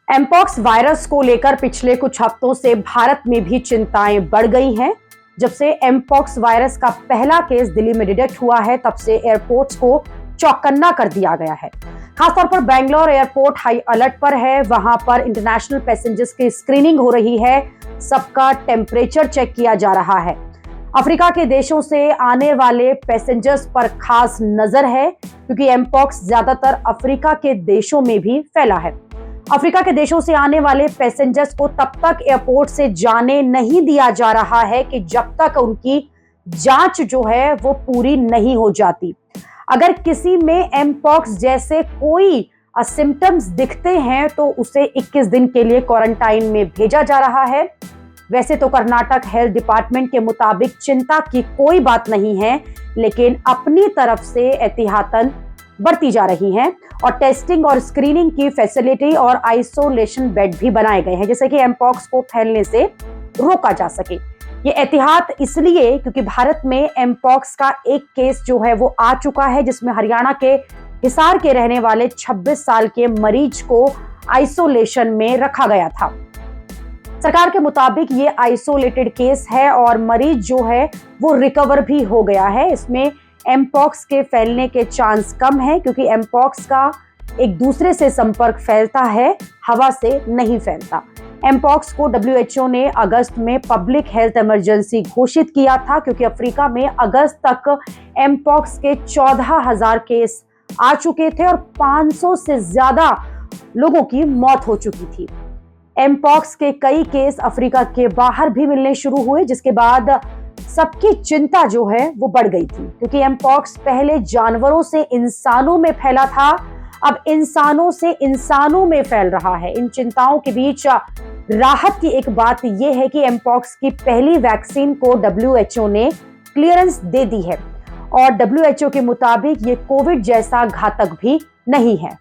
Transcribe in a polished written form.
Mpox virus को लेकर पिछले कुछ हफ्तों से भारत में भी चिंताएं बढ़ गई हैं। जब से एमपॉक्स वायरस का पहला केस दिल्ली में डिटेक्ट हुआ है, तब से एयरपोर्ट्स को चौकन्ना कर दिया गया है। खासतौर पर बेंगलोर एयरपोर्ट हाई अलर्ट पर है। वहां पर इंटरनेशनल पैसेंजर्स की स्क्रीनिंग हो रही है, सबका टेम्परेचर चेक किया जा रहा है। अफ्रीका के देशों से आने वाले पैसेंजर्स पर खास नजर है, क्योंकि एमपॉक्स ज्यादातर अफ्रीका के देशों में भी फैला है। अफ्रीका के देशों से आने वाले पैसेंजर्स को तब तक एयरपोर्ट से जाने नहीं दिया जा रहा है कि जब तक उनकी जांच जो है वो पूरी नहीं हो जाती। अगर किसी में एमपॉक्स जैसे कोई सिम्टम्स दिखते हैं तो उसे 21 दिन के लिए क्वारंटाइन में भेजा जा रहा है। वैसे तो कर्नाटक हेल्थ डिपार्टमेंट के मुताबिक चिंता की कोई बात नहीं है, लेकिन अपनी तरफ से एहतियातन बढ़ती जा रही हैं और टेस्टिंग और स्क्रीनिंग की फैसिलिटी और आइसोलेशन बेड भी बनाए गए हैं, जिससे कि एमपॉक्स को फैलने से रोका जा सके। ये एहतियात इसलिए क्योंकि भारत में एमपॉक्स का एक केस जो है वो आ चुका है, जिसमें हरियाणा के हिसार के रहने वाले 26 साल के मरीज को आइसोलेशन में रखा गया था। सरकार के मुताबिक ये आइसोलेटेड केस है और मरीज जो है वो रिकवर भी हो गया है। इसमें एमपॉक्स के फैलने के चांस कम है, क्योंकि एमपॉक्स का एक दूसरे से संपर्क फैलता है, हवा से नहीं फैलता। एमपॉक्स को WHO ने अगस्त में पब्लिक हेल्थ इमरजेंसी घोषित किया था, क्योंकि अफ्रीका में अगस्त तक एमपॉक्स के 14,000 केस आ चुके थे और 500 से ज्यादा लोगों की मौत हो चुकी थी। एमपॉक्स के कई केस अफ्रीका के बाहर भी मिलने शुरू हुए, जिसके बाद सबकी चिंता जो है वो बढ़ गई थी, क्योंकि एमपॉक्स पहले जानवरों से इंसानों में फैला था, अब इंसानों से इंसानों में फैल रहा है। इन चिंताओं के बीच राहत की एक बात यह है कि एमपॉक्स की पहली वैक्सीन को WHO ने क्लियरेंस दे दी है और WHO के मुताबिक ये कोविड जैसा घातक भी नहीं है।